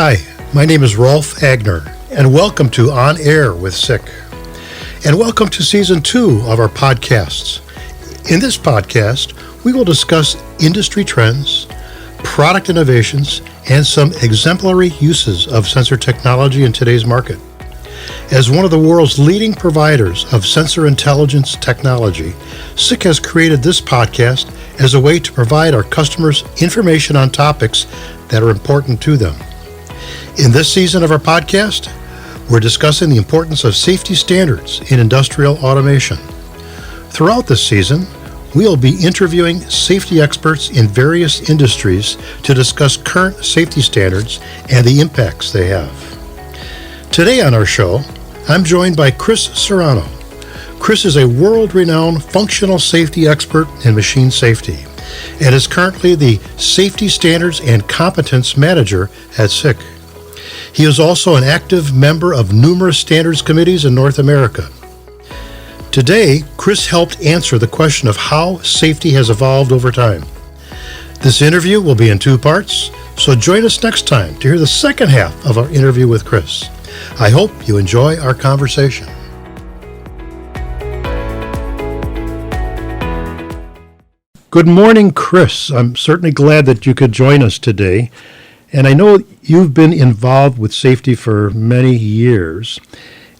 Hi, my name is Rolf Agner, and welcome to On Air with SICK. And welcome to Season 2 of our podcasts. In this podcast, we will discuss industry trends, product innovations, and some exemplary uses of sensor technology in today's market. As one of the world's leading providers of sensor intelligence technology, SICK has created this podcast as a way to provide our customers information on topics that are important to them. In this season of our podcast, we're discussing the importance of safety standards in industrial automation. Throughout this season, we'll be interviewing safety experts in various industries to discuss current safety standards and the impacts they have. Today on our show, I'm joined by Chris Soranno. Chris is a world-renowned functional safety expert in machine safety and is currently the Safety Standards and Competence Manager at SICK. He is also an active member of numerous standards committees in North America. Today, Chris helped answer the question of how safety has evolved over time. This interview will be in 2 parts, so join us next time to hear the second half of our interview with Chris. I hope you enjoy our conversation. Good morning, Chris. I'm certainly glad that you could join us today. And I know you've been involved with safety for many years.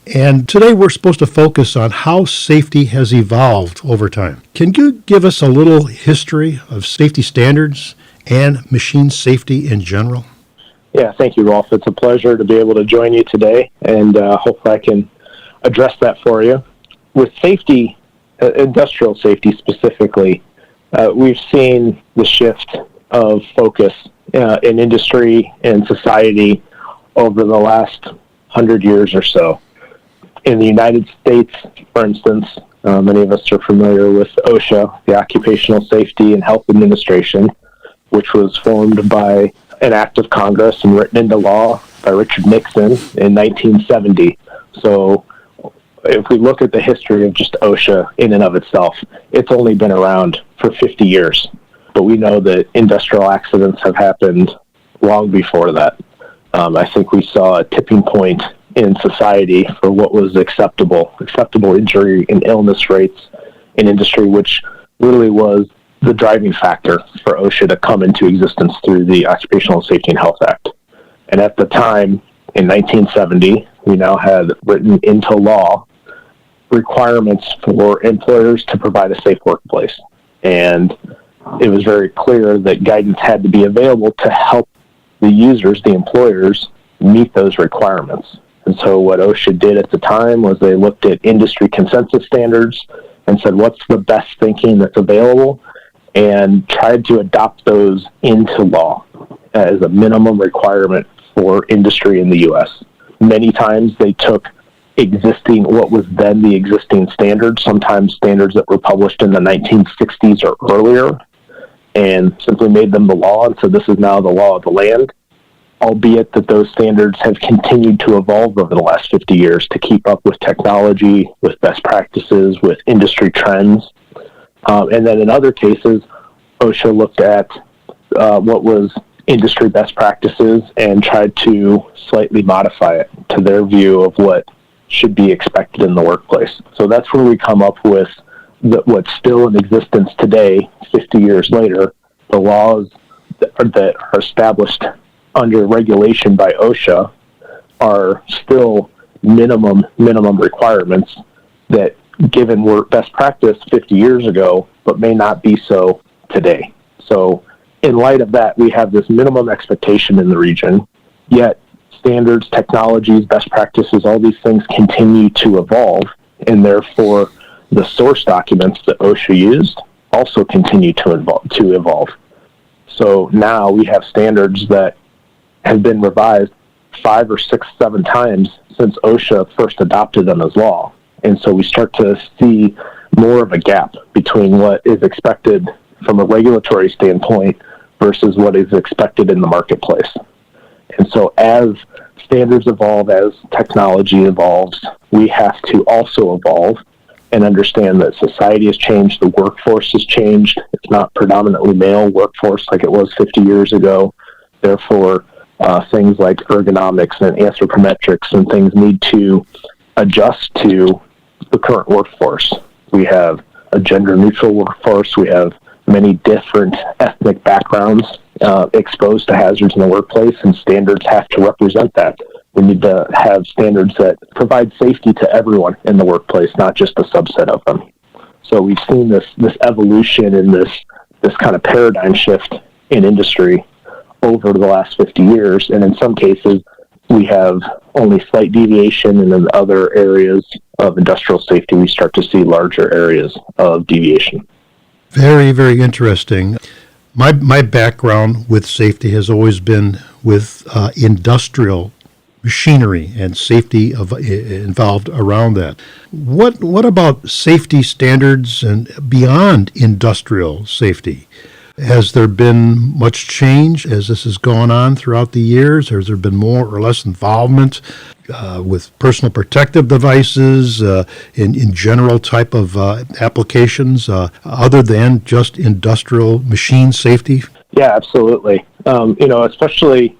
And today we're supposed to focus on how safety has evolved over time. Can you give us a little history of safety standards and machine safety in general? Yeah, thank you, Rolf. It's a pleasure to be able to join you today, and hopefully I can address that for you. With safety, industrial safety specifically, we've seen the shift of focus in industry and society over the last 100 years or so. In the United States, for instance, many of us are familiar with OSHA, the Occupational Safety and Health Administration, which was formed by an act of Congress and written into law by Richard Nixon in 1970. So if we look at the history of just OSHA in and of itself, it's only been around for 50 years. But we know that industrial accidents have happened long before that. I think we saw a tipping point in society for what was acceptable injury and illness rates in industry, which really was the driving factor for OSHA to come into existence through the Occupational Safety and Health Act. And at the time, in 1970, we now had written into law requirements for employers to provide a safe workplace. And it was very clear that guidance had to be available to help the users, the employers, meet those requirements. And so what OSHA did at the time was they looked at industry consensus standards and said, what's the best thinking that's available? And tried to adopt those into law as a minimum requirement for industry in the U.S. Many times they took what was then the existing standards, sometimes standards that were published in the 1960s or earlier, and simply made them the law, and so this is now the law of the land, albeit that those standards have continued to evolve over the last 50 years to keep up with technology, with best practices, with industry trends. And then in other cases, OSHA looked at what was industry best practices and tried to slightly modify it to their view of what should be expected in the workplace. So that's where we come up with what's still in existence today, 50 years later, the laws that are established under regulation by OSHA are still minimum requirements that, given were best practice 50 years ago, but may not be so today. So in light of that, we have this minimum expectation in the region, yet standards, technologies, best practices, all these things continue to evolve, and therefore the source documents that OSHA used also continue to evolve. So now we have standards that have been revised 5 or 6, 7 times since OSHA first adopted them as law. And so we start to see more of a gap between what is expected from a regulatory standpoint versus what is expected in the marketplace. And so as standards evolve, as technology evolves, we have to also evolve and understand that society has changed, the workforce has changed. It's not predominantly male workforce like it was 50 years ago. Therefore, things like ergonomics and anthropometrics and things need to adjust to the current workforce. We have a gender-neutral workforce. We have many different ethnic backgrounds exposed to hazards in the workplace, and standards have to represent that. We need to have standards that provide safety to everyone in the workplace, not just a subset of them. So we've seen this evolution and this kind of paradigm shift in industry over the last 50 years, and in some cases, we have only slight deviation, and in other areas of industrial safety, we start to see larger areas of deviation. Very, very interesting. My background with safety has always been with industrial machinery and safety involved around that. What about safety standards and beyond industrial safety? Has there been much change as this has gone on throughout the years? Has there been more or less involvement with personal protective devices in general type of applications other than just industrial machine safety? Yeah, absolutely. Especially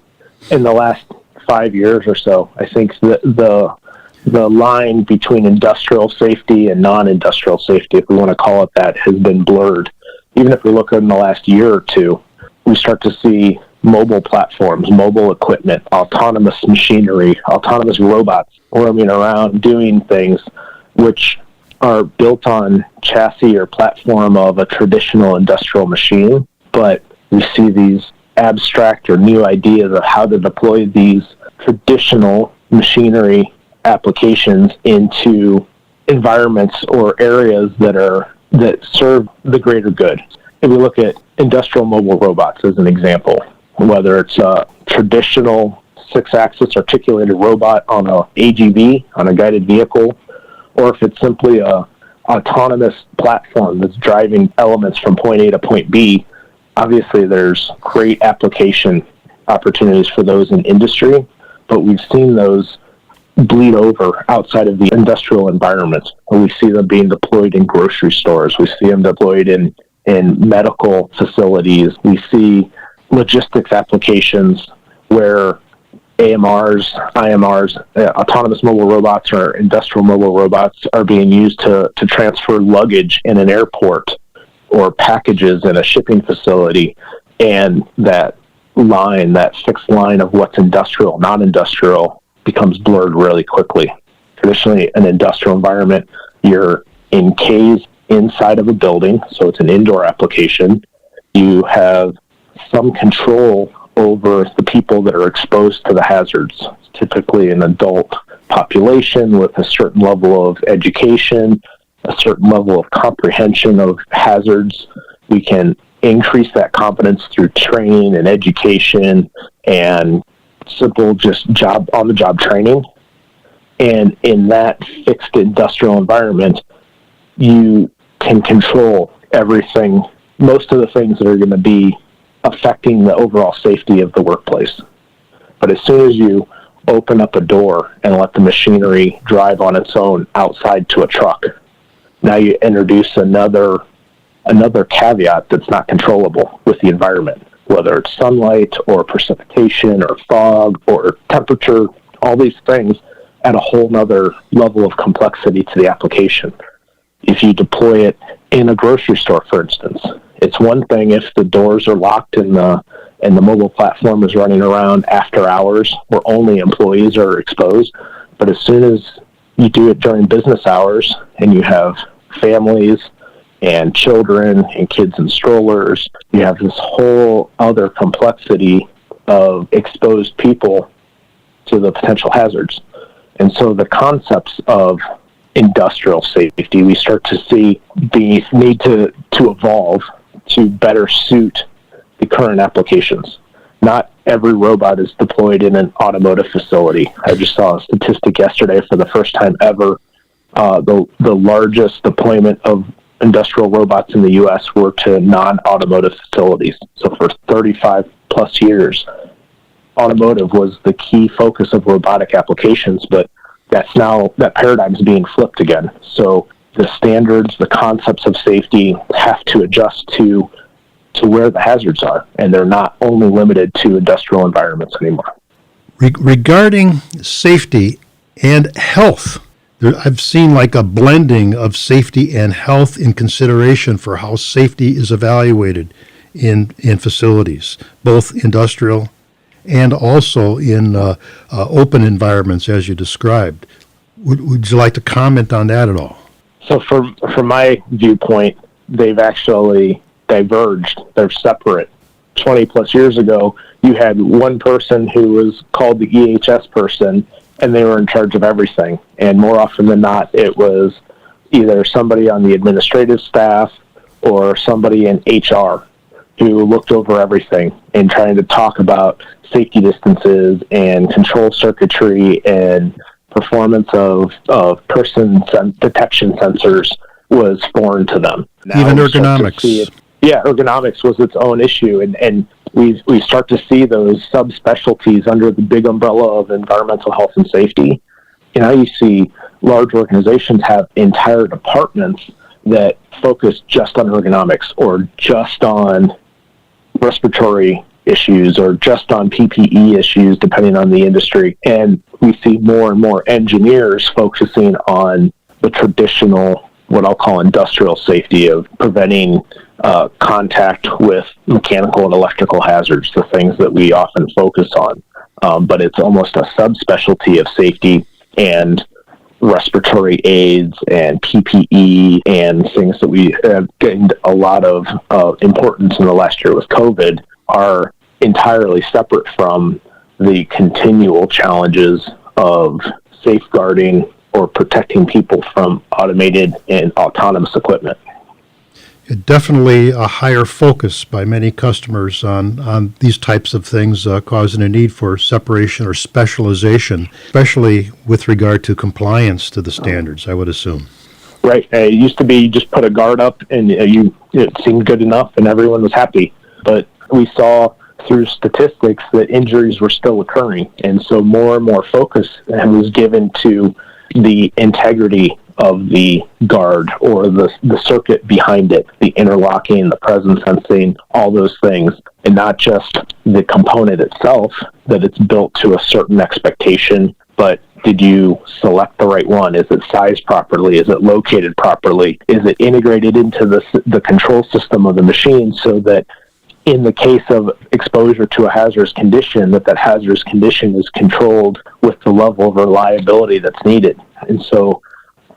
in the last 5 years or so, I think the line between industrial safety and non-industrial safety, if we want to call it that, has been blurred. Even if we look in the last year or two, we start to see mobile platforms, mobile equipment, autonomous machinery, autonomous robots roaming around doing things which are built on chassis or platform of a traditional industrial machine, but we see these abstract or new ideas of how to deploy these traditional machinery applications into environments or areas that serve the greater good. If we look at industrial mobile robots as an example, whether it's a traditional 6-axis articulated robot on a AGV, on a guided vehicle, or if it's simply a autonomous platform that's driving elements from point A to point B, obviously there's great application opportunities for those in industry, but we've seen those bleed over outside of the industrial environment. We see them being deployed in grocery stores. We see them deployed in medical facilities. We see logistics applications where AMRs, IMRs, autonomous mobile robots or industrial mobile robots are being used to transfer luggage in an airport or packages in a shipping facility. And that fixed line of what's industrial, non-industrial, becomes blurred really quickly. Traditionally, an industrial environment, you're encased inside of a building, so it's an indoor application. You have some control over the people that are exposed to the hazards. It's typically an adult population with a certain level of education, a certain level of comprehension of hazards. We can increase that competence through training and education and simple just on-the-job training. And in that fixed industrial environment, you can control everything, most of the things that are going to be affecting the overall safety of the workplace. But as soon as you open up a door and let the machinery drive on its own outside to a truck, now you introduce another caveat that's not controllable with the environment, whether it's sunlight or precipitation or fog or temperature, all these things add a whole nother level of complexity to the application. If you deploy it in a grocery store, for instance, it's one thing if the doors are locked and the mobile platform is running around after hours where only employees are exposed. But as soon as you do it during business hours and you have families and children and kids in strollers, you have this whole other complexity of exposed people to the potential hazards. And so the concepts of industrial safety, we start to see need to evolve to better suit the current applications. Not every robot is deployed in an automotive facility. I just saw a statistic yesterday for the first time ever. The largest deployment of industrial robots in the U.S. were to non-automotive facilities. So for 35 plus years, automotive was the key focus of robotic applications, but that paradigm is being flipped again. So the standards, the concepts of safety have to adjust to to where the hazards are, and they're not only limited to industrial environments anymore. Regarding safety and health, I've seen like a blending of safety and health in consideration for how safety is evaluated in facilities, both industrial and also in open environments, as you described. Would you like to comment on that at all? So from my viewpoint, they've actually diverged. They're separate. 20 plus years ago, you had one person who was called the EHS person, and they were in charge of everything. And more often than not, it was either somebody on the administrative staff or somebody in HR who looked over everything and trying to talk about safety distances and control circuitry and performance of person detection sensors was foreign to them. Now even ergonomics. Ergonomics was its own issue, and we start to see those subspecialties under the big umbrella of environmental health and safety. And now you see large organizations have entire departments that focus just on ergonomics or just on respiratory issues or just on PPE issues, depending on the industry. And we see more and more engineers focusing on the traditional, what I'll call industrial safety, of preventing contact with mechanical and electrical hazards, the things that we often focus on. But it's almost a subspecialty of safety, and respiratory aids and PPE and things that we have gained a lot of importance in the last year with COVID are entirely separate from the continual challenges of safeguarding or protecting people from automated and autonomous equipment. Definitely a higher focus by many customers on these types of things, causing a need for separation or specialization, especially with regard to compliance to the standards, I would assume. Right. It used to be you just put a guard up and it seemed good enough and everyone was happy. But we saw through statistics that injuries were still occurring. And so more and more focus was given to the integrity of the guard or the circuit behind it, the interlocking, the presence sensing, all those things, and not just the component itself, that it's built to a certain expectation, but did you select the right one? Is it sized properly? Is it located properly? Is it integrated into the control system of the machine so that in the case of exposure to a hazardous condition, that hazardous condition is controlled with the level of reliability that's needed? And so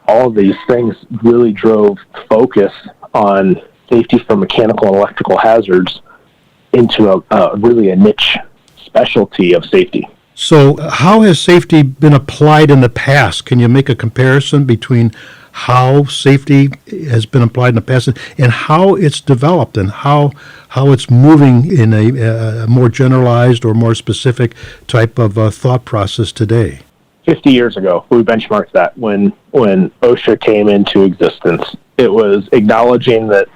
all of these things really drove focus on safety from mechanical and electrical hazards into really a niche specialty of safety. So how has safety been applied in the past? Can you make a comparison between how safety has been applied in the past and how it's developed and how it's moving in a more generalized or more specific type of thought process today? 50 years ago, we benchmarked that when OSHA came into existence. It was acknowledging that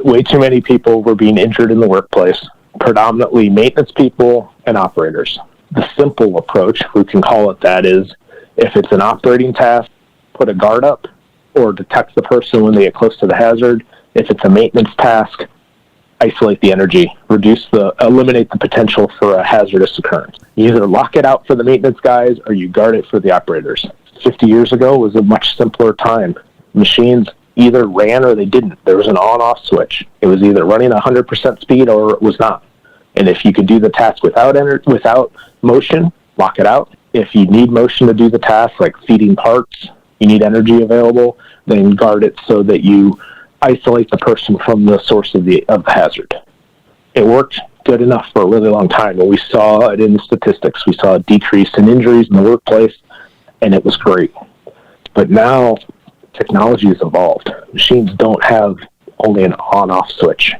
way too many people were being injured in the workplace, predominantly maintenance people and operators. The simple approach, we can call it that, is if it's an operating task, put a guard up or detect the person when they get close to the hazard. If it's a maintenance task, isolate the energy, eliminate the potential for a hazardous occurrence. You either lock it out for the maintenance guys or you guard it for the operators. 50 years ago was a much simpler time. Machines either ran or they didn't. There was an on-off switch. It was either running 100% speed or it was not. And if you could do the task without motion, lock it out. If you need motion to do the task, like feeding parts, you need energy available, then guard it so that you isolate the person from the source of the hazard. It worked good enough for a really long time, and we saw it in the statistics. We saw a decrease in injuries in the workplace, and it was great. But now technology has evolved. Machines don't have only an on-off switch,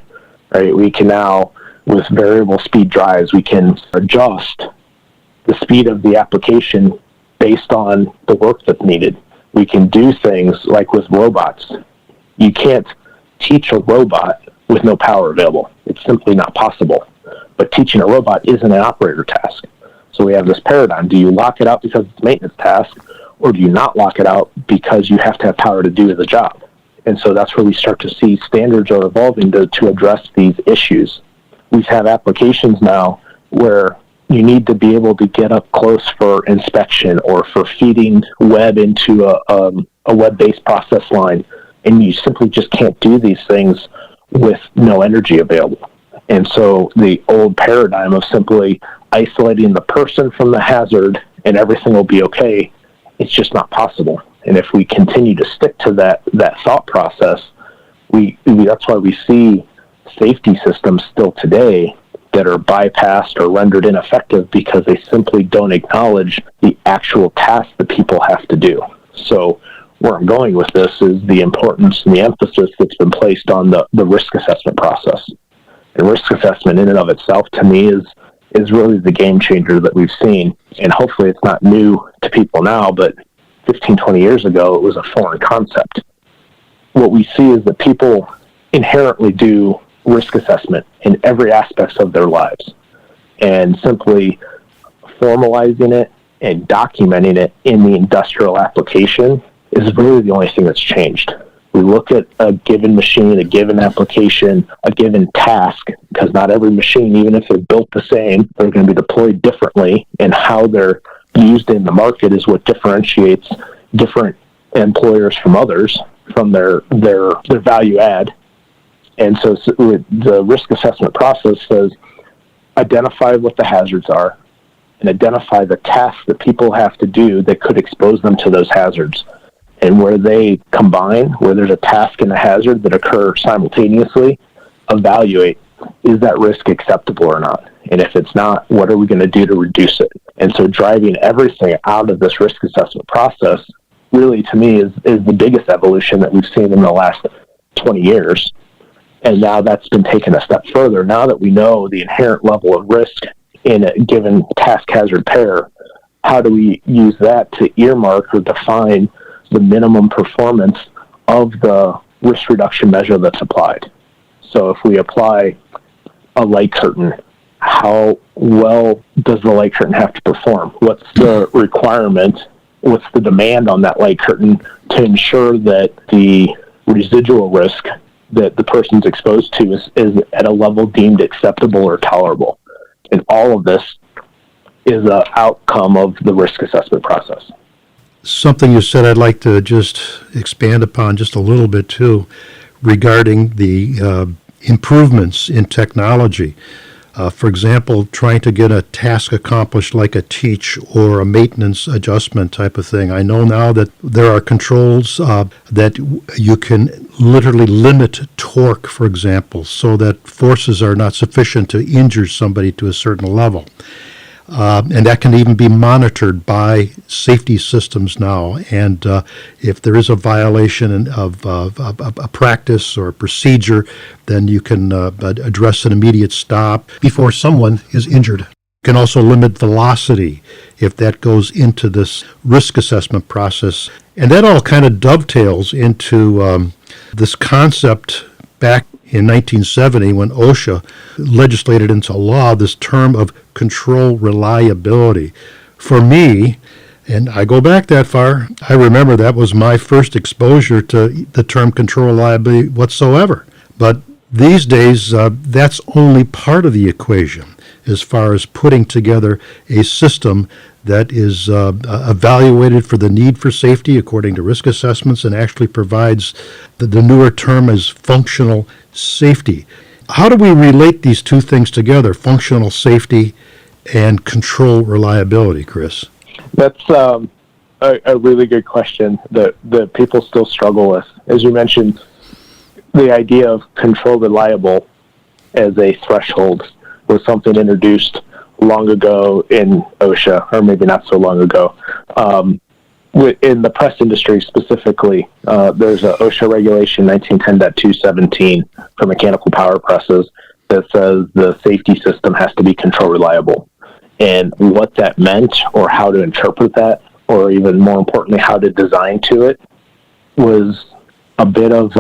right? We can now, with variable speed drives, we can adjust the speed of the application based on the work that's needed. We can do things like with robots. You can't teach a robot with no power available. It's simply not possible. But teaching a robot isn't an operator task. So we have this paradigm. Do you lock it out because it's a maintenance task, or do you not lock it out because you have to have power to do the job? And so that's where we start to see standards are evolving to address these issues. We have applications now where you need to be able to get up close for inspection or for feeding web into a web-based process line, and you simply just can't do these things with no energy available. And so the old paradigm of simply isolating the person from the hazard and everything will be okay, it's just not possible. And if we continue to stick to that thought process, that's why we see safety systems still today that are bypassed or rendered ineffective because they simply don't acknowledge the actual task that people have to do. So where I'm going with this is the importance and the emphasis that's been placed on the risk assessment process. And risk assessment in and of itself, to me, is really the game changer that we've seen. And hopefully it's not new to people now, but 15, 20 years ago, it was a foreign concept. What we see is that people inherently do risk assessment in every aspect of their lives. And simply formalizing it and documenting it in the industrial application is really the only thing that's changed. We look at a given machine, a given application, a given task, because not every machine, even if they're built the same, they're going to be deployed differently, and how they're used in the market is what differentiates different employers from others, from their value add. And so the risk assessment process says identify what the hazards are and identify the tasks that people have to do that could expose them to those hazards. And where they combine, where there's a task and a hazard that occur simultaneously, evaluate, is that risk acceptable or not? And if it's not, what are we going to do to reduce it? And so driving everything out of this risk assessment process really, to me, is the biggest evolution that we've seen in the last 20 years. And now that's been taken a step further. Now that we know the inherent level of risk in a given task hazard pair, how do we use that to earmark or define the minimum performance of the risk reduction measure that's applied? So if we apply a light curtain, how well does the light curtain have to perform? What's the requirement? What's the demand on that light curtain to ensure that the residual risk that the person's exposed to is at a level deemed acceptable or tolerable? And all of this is an outcome of the risk assessment process. Something you said I'd like to just expand upon just a little bit too, regarding the improvements in technology. For example, trying to get a task accomplished like a teach or a maintenance adjustment type of thing. I know now that there are controls that you can literally limit torque, for example, so that forces are not sufficient to injure somebody to a certain level. And that can even be monitored by safety systems now. And if there is a violation of a practice or a procedure, then you can address an immediate stop before someone is injured. You can also limit velocity if that goes into this risk assessment process. And that all kind of dovetails into this concept back in 1970 when OSHA legislated into law this term of control reliability. For me, and I go back that far, I remember that was my first exposure to the term control reliability whatsoever. But these days, that's only part of the equation as far as putting together a system that is evaluated for the need for safety according to risk assessments and actually provides the newer term as functional safety. How do we relate these two things together, functional safety and control reliability, Chris? That's a really good question that people still struggle with. As you mentioned, the idea of control reliable as a threshold was something introduced long ago in OSHA, or maybe not so long ago. In the press industry specifically, there's a OSHA regulation 1910.217 for mechanical power presses that says the safety system has to be control reliable. And what that meant, or how to interpret that, or even more importantly, how to design to it, was a bit of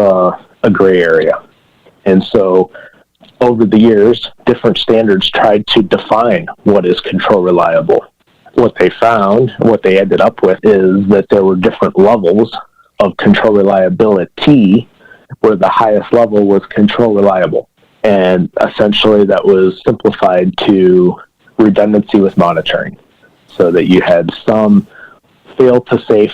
a gray area. And so over the years, different standards tried to define what is control reliable. What they found, what they ended up with, is that there were different levels of control reliability where the highest level was control reliable. And essentially that was simplified to redundancy with monitoring, so that you had some fail to safe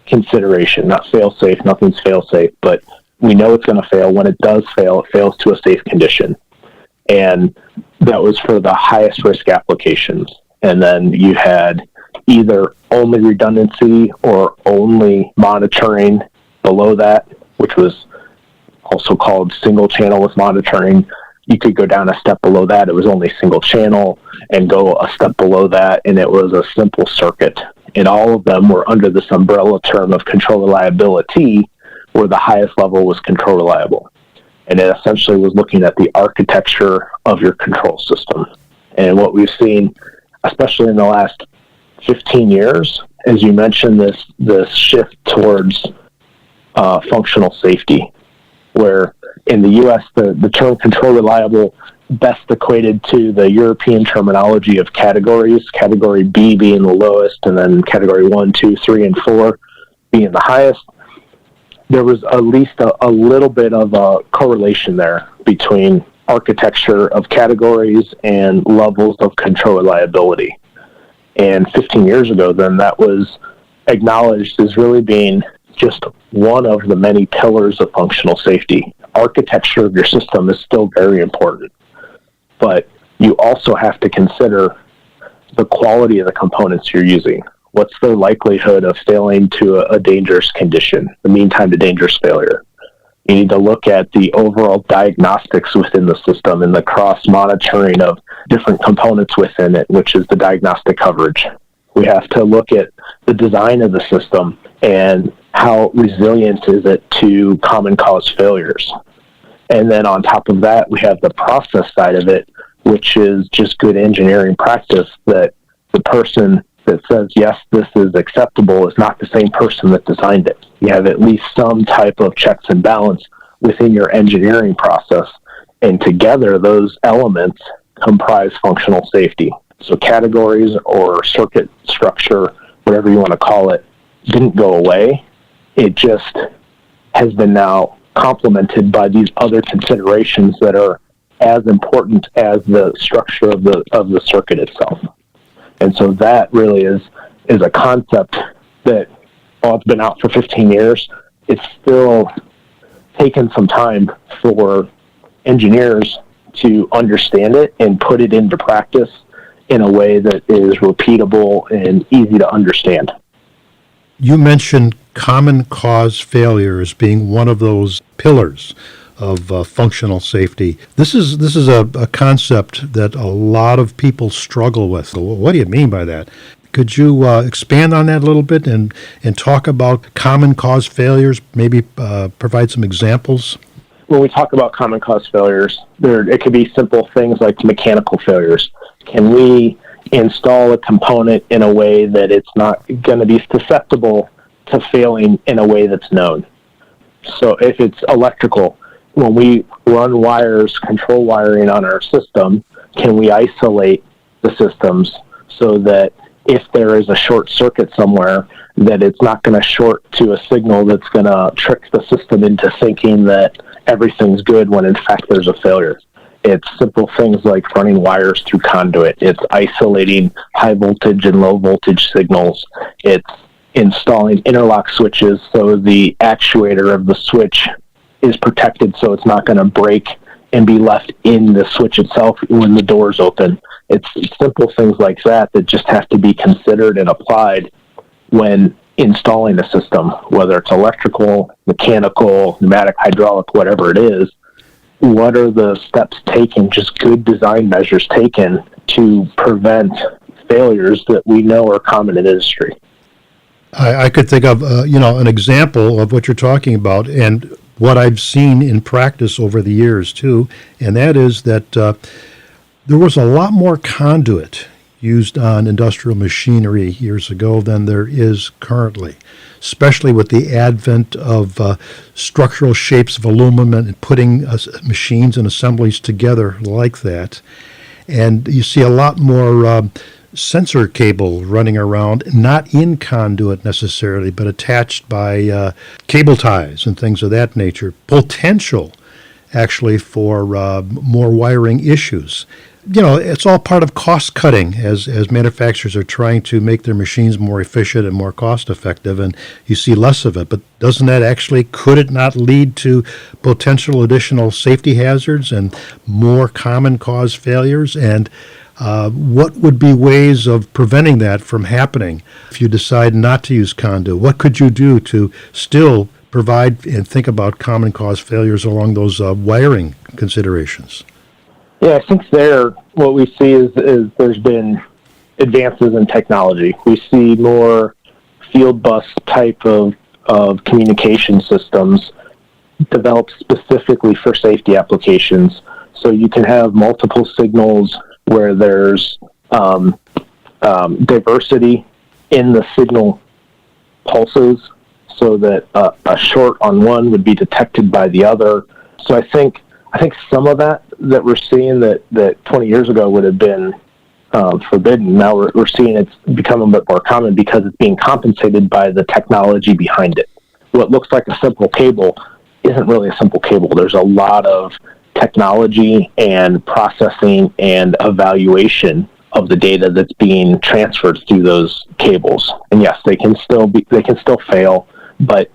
consideration, not fail safe, nothing's fail safe, but we know it's going to fail. When it does fail, it fails to a safe condition. And that was for the highest risk applications. And then you had either only redundancy or only monitoring below that, which was also called single channel with monitoring. You could go down a step below that, it was only single channel, and go a step below that, and it was a simple circuit. And all of them were under this umbrella term of control reliability, where the highest level was control reliable. And it essentially was looking at the architecture of your control system. And what we've seen, especially in the last 15 years, as you mentioned, this shift towards functional safety, where in the U.S., the term control reliable best equated to the European terminology of categories, category B being the lowest, and then category 1, 2, 3, and 4 being the highest. There was at least a little bit of a correlation there between architecture of categories and levels of control reliability. And 15 years ago, then, that was acknowledged as really being just one of the many pillars of functional safety. Architecture of your system is still very important, but you also have to consider the quality of the components you're using. What's the likelihood of failing to a dangerous condition, the mean time to dangerous failure? You need to look at the overall diagnostics within the system and the cross-monitoring of different components within it, which is the diagnostic coverage. We have to look at the design of the system and how resilient is it to common cause failures. And then on top of that, we have the process side of it, which is just good engineering practice, that the person that says, yes, this is acceptable, is not the same person that designed it. You have at least some type of checks and balance within your engineering process. And together, those elements comprise functional safety. So categories or circuit structure, whatever you want to call it, didn't go away. It just has been now complemented by these other considerations that are as important as the structure of the circuit itself. And so that really is a concept that, while it's been out for 15 years, it's still taken some time for engineers to understand it and put it into practice in a way that is repeatable and easy to understand. You mentioned common cause failure as being one of those pillars of functional safety. This is a concept that a lot of people struggle with. What do you mean by that? Could you expand on that a little bit and talk about common cause failures, maybe provide some examples? When we talk about common cause failures, it could be simple things like mechanical failures. Can we install a component in a way that it's not going to be susceptible to failing in a way that's known? So if it's electrical, when we run wires, control wiring on our system, can we isolate the systems so that if there is a short circuit somewhere, that it's not going to short to a signal that's going to trick the system into thinking that everything's good when in fact there's a failure? It's simple things like running wires through conduit. It's isolating high voltage and low voltage signals. It's installing interlock switches so the actuator of the switch is protected so it's not going to break and be left in the switch itself when the door's open. It's simple things like that that just have to be considered and applied when installing a system, whether it's electrical, mechanical, pneumatic, hydraulic, whatever it is. What are the steps taken, just good design measures taken to prevent failures that we know are common in industry? I could think of an example of what you're talking about, and what I've seen in practice over the years too, and that is that there was a lot more conduit used on industrial machinery years ago than there is currently, especially with the advent of structural shapes of aluminum and putting machines and assemblies together like that. And you see a lot more sensor cable running around, not in conduit necessarily, but attached by cable ties and things of that nature. Potential, actually, for more wiring issues. It's all part of cost cutting as manufacturers are trying to make their machines more efficient and more cost effective, and you see less of it. But could it not lead to potential additional safety hazards and more common cause failures? And what would be ways of preventing that from happening if you decide not to use conduit? What could you do to still provide and think about common cause failures along those wiring considerations? Yeah, I think what we see is there's been advances in technology. We see more field bus type of communication systems developed specifically for safety applications. So you can have multiple signals where there's diversity in the signal pulses, so that a short on one would be detected by the other. So I think some of that we're seeing that 20 years ago would have been forbidden. Now we're seeing it's becoming a bit more common because it's being compensated by the technology behind it. What looks like a simple cable isn't really a simple cable. There's a lot of technology and processing and evaluation of the data that's being transferred through those cables. And yes, they can still fail, but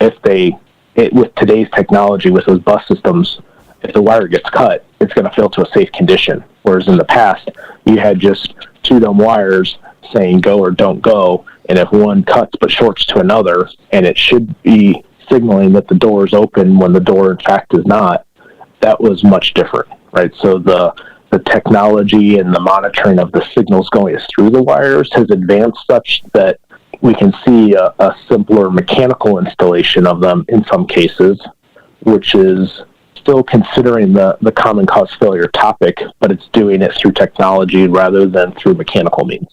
with today's technology, with those bus systems, if the wire gets cut, it's going to fail to a safe condition. Whereas in the past, you had just two dumb wires saying go or don't go, and if one cuts but shorts to another, and it should be signaling that the door is open when the door in fact is not, that was much different, right? So the technology and the monitoring of the signals going through the wires has advanced such that we can see a simpler mechanical installation of them in some cases, which is still considering the common cause failure topic, but it's doing it through technology rather than through mechanical means.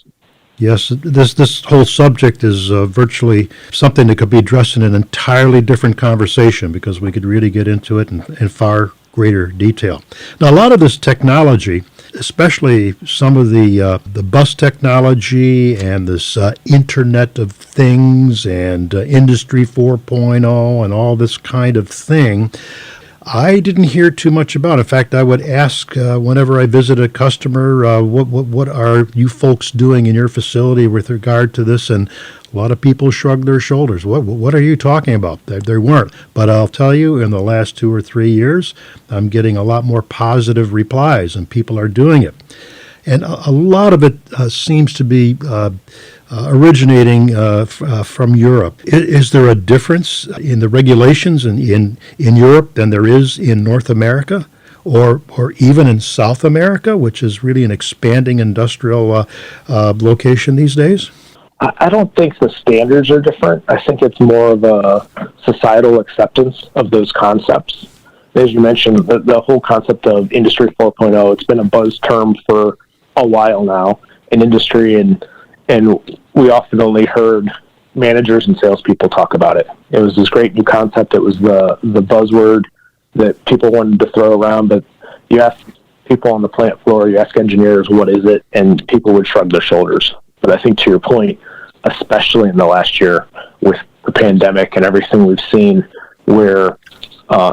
Yes, this whole subject is virtually something that could be addressed in an entirely different conversation, because we could really get into it in far greater detail. Now, a lot of this technology, especially some of the bus technology and this Internet of Things and Industry 4.0 and all this kind of thing, I didn't hear too much about. In fact, I would ask whenever I visit a customer, what are you folks doing in your facility with regard to this? And a lot of people shrug their shoulders. What are you talking about? There weren't. But I'll tell you, in the last 2 or 3 years, I'm getting a lot more positive replies, and people are doing it. And a lot of it seems to be originating from Europe. Is there a difference in the regulations in Europe than there is in North America, or even in South America, which is really an expanding industrial location these days? I don't think the standards are different. I think it's more of a societal acceptance of those concepts. As you mentioned, the whole concept of Industry 4.0, it's been a buzz term for a while now in industry, and we often only heard managers and salespeople talk about it. It was this great new concept. It was the buzzword that people wanted to throw around, but you ask people on the plant floor, you ask engineers, what is it? And people would shrug their shoulders. But I think to your point, especially in the last year with the pandemic and everything we've seen, where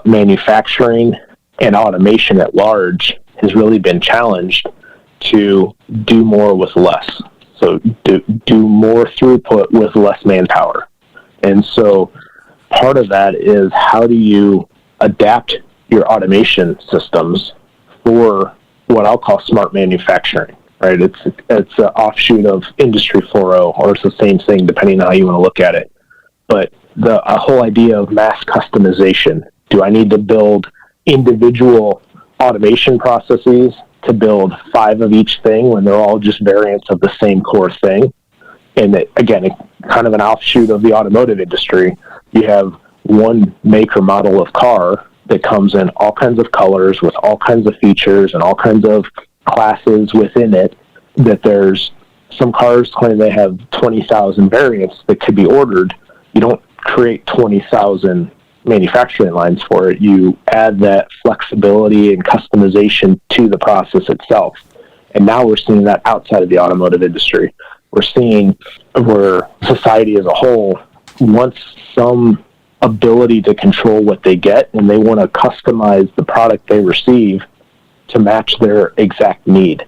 manufacturing and automation at large has really been challenged to do more with less. So do more throughput with less manpower. And so part of that is, how do you adapt your automation systems for what I'll call smart manufacturing, right? It's an offshoot of Industry 4.0, or it's the same thing depending on how you want to look at it. But the whole idea of mass customization. Do I need to build individual automation processes to build 5 of each thing when they're all just variants of the same core thing? And again, kind of an offshoot of the automotive industry. You have one make or model of car that comes in all kinds of colors with all kinds of features and all kinds of classes within it, that there's some cars claim they have 20,000 variants that could be ordered. You don't create 20,000 manufacturing lines for it. You add that flexibility and customization to the process itself. And now we're seeing that outside of the automotive industry. We're seeing where society as a whole wants some ability to control what they get, and they want to customize the product they receive to match their exact need.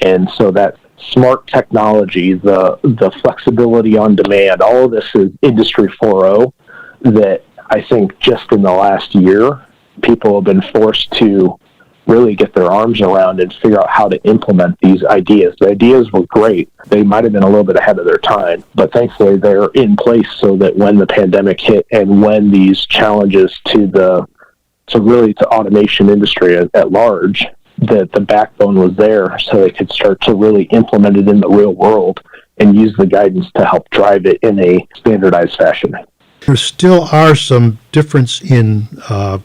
And so that smart technology, the flexibility on demand, all of this is Industry 4.0 that I think just in the last year, people have been forced to really get their arms around and figure out how to implement these ideas. The ideas were great. They might have been a little bit ahead of their time, but thankfully they're in place so that when the pandemic hit and when these challenges to automation industry at large, that the backbone was there so they could start to really implement it in the real world and use the guidance to help drive it in a standardized fashion. There still are some difference in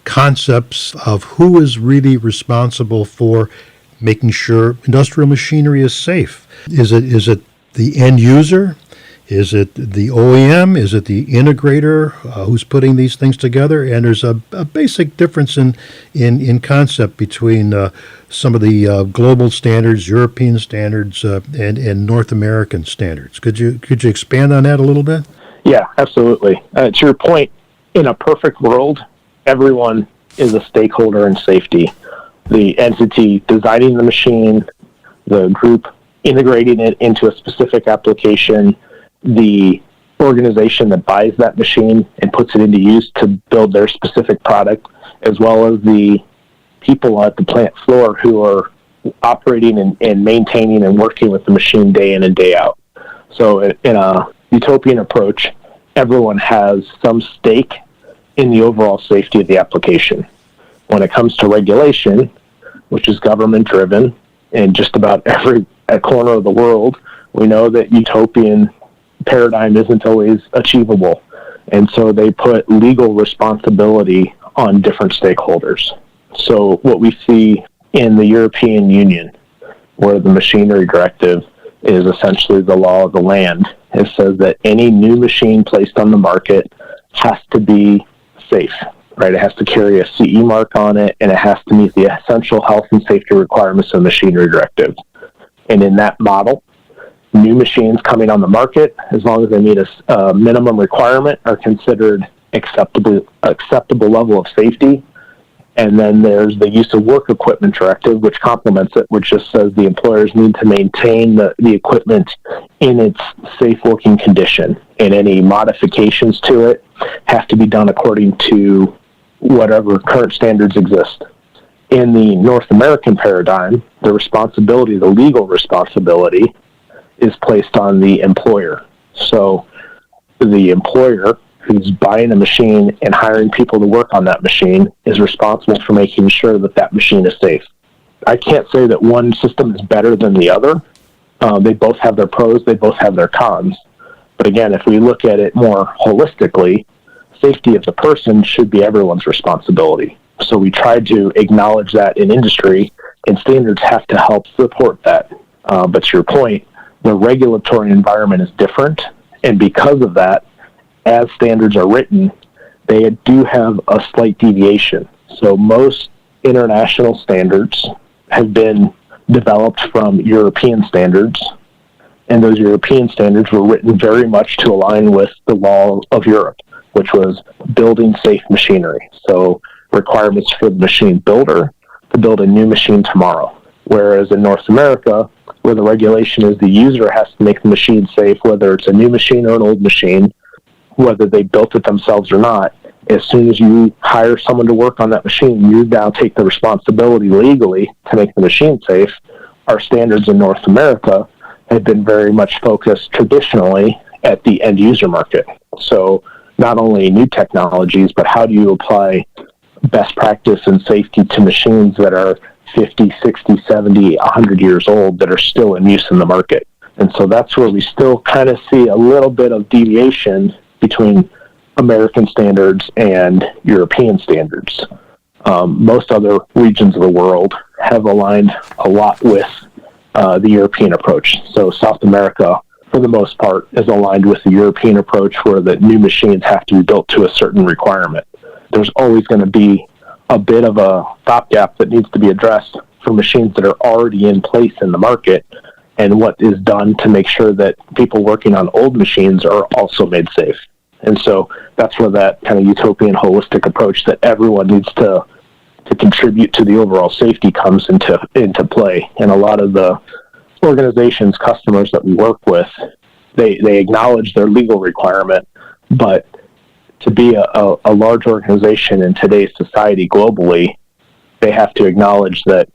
concepts of who is really responsible for making sure industrial machinery is safe. Is it the end user? Is it the OEM? Is it the integrator who's putting these things together? And there's a basic difference in concept between some of the global standards, European standards, and North American standards. Could you expand on that a little bit? Yeah, absolutely. To your point, in a perfect world, everyone is a stakeholder in safety. The entity designing the machine, the group integrating it into a specific application, the organization that buys that machine and puts it into use to build their specific product, as well as the people at the plant floor who are operating and maintaining and working with the machine day in and day out. So in a utopian approach, everyone has some stake in the overall safety of the application. When it comes to regulation, which is government driven, in just about every corner of the world, we know that utopian paradigm isn't always achievable. And so they put legal responsibility on different stakeholders. So what we see in the European Union, where the machinery directive is essentially the law of the land, it says that any new machine placed on the market has to be safe, right? It has to carry a CE mark on it, and it has to meet the essential health and safety requirements of the machinery directive. And in that model, new machines coming on the market, as long as they meet a minimum requirement, are considered acceptable level of safety. And then there's the use of work equipment directive, which complements it, which just says the employers need to maintain the equipment in its safe working condition, and any modifications to it have to be done according to whatever current standards exist. In the North American paradigm, the legal responsibility, is placed on the employer. So the employer who's buying a machine and hiring people to work on that machine is responsible for making sure that that machine is safe. I can't say that one system is better than the other. They both have their pros, they both have their cons. But again, if we look at it more holistically, safety of the person should be everyone's responsibility. So we try to acknowledge that in industry, and standards have to help support that. But to your point, the regulatory environment is different, and because of that, as standards are written, they do have a slight deviation. So most international standards have been developed from European standards, and those European standards were written very much to align with the law of Europe, which was building safe machinery. So requirements for the machine builder to build a new machine tomorrow. Whereas in North America, where the regulation is the user has to make the machine safe, whether it's a new machine or an old machine, whether they built it themselves or not, as soon as you hire someone to work on that machine, you now take the responsibility legally to make the machine safe. Our standards in North America have been very much focused traditionally at the end user market. So not only new technologies, but how do you apply best practice and safety to machines that are 50, 60, 70, 100 years old that are still in use in the market. And so that's where we still kind of see a little bit of deviation between American standards and European standards. Most other regions of the world have aligned a lot with the European approach. So South America, for the most part, is aligned with the European approach where the new machines have to be built to a certain requirement. There's always going to be a bit of a stopgap that needs to be addressed for machines that are already in place in the market, and what is done to make sure that people working on old machines are also made safe. And so that's where that kind of utopian holistic approach that everyone needs to contribute to the overall safety comes into play. And a lot of the organizations, customers that we work with, they acknowledge their legal requirement, but to be a large organization in today's society globally, they have to acknowledge that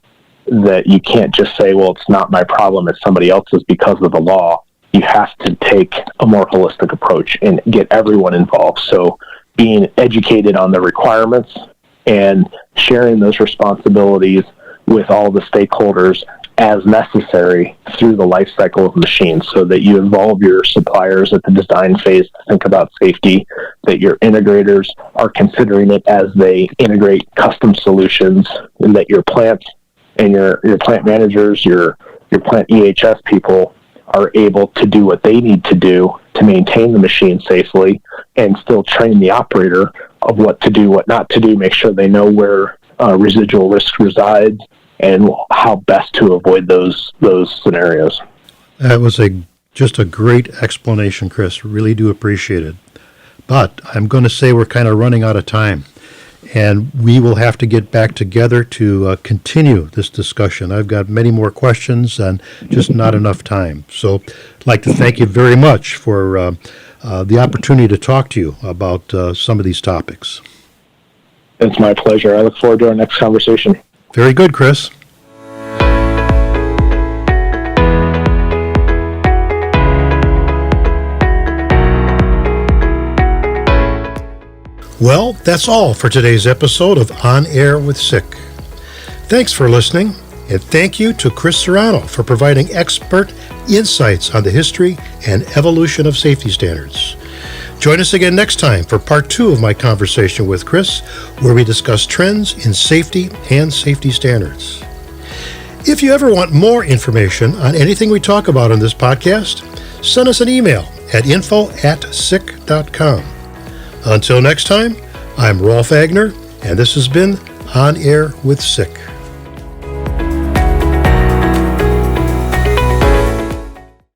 you can't just say, well, it's not my problem, it's somebody else's because of the law. You have to take a more holistic approach and get everyone involved. So being educated on the requirements and sharing those responsibilities with all the stakeholders as necessary through the life cycle of machines, so that you involve your suppliers at the design phase to think about safety, that your integrators are considering it as they integrate custom solutions, and that your plants and your plant managers, your plant EHS people are able to do what they need to do to maintain the machine safely, and still train the operator of what to do, what not to do, make sure they know where residual risk resides, and how best to avoid those scenarios. That was just a great explanation, Chris. Really do appreciate it. But I'm going to say we're kind of running out of time, and we will have to get back together to continue this discussion. I've got many more questions and just not enough time. So I'd like to thank you very much for the opportunity to talk to you about some of these topics. It's my pleasure. I look forward to our next conversation. Very good, Chris. Well, that's all for today's episode of On Air with SICK. Thanks for listening, and thank you to Chris Soranno for providing expert insights on the history and evolution of safety standards. Join us again next time for part 2 of my conversation with Chris, where we discuss trends in safety and safety standards. If you ever want more information on anything we talk about on this podcast, send us an email at info@sick.com. Until next time, I'm Rolf Agner, and this has been On Air with SICK.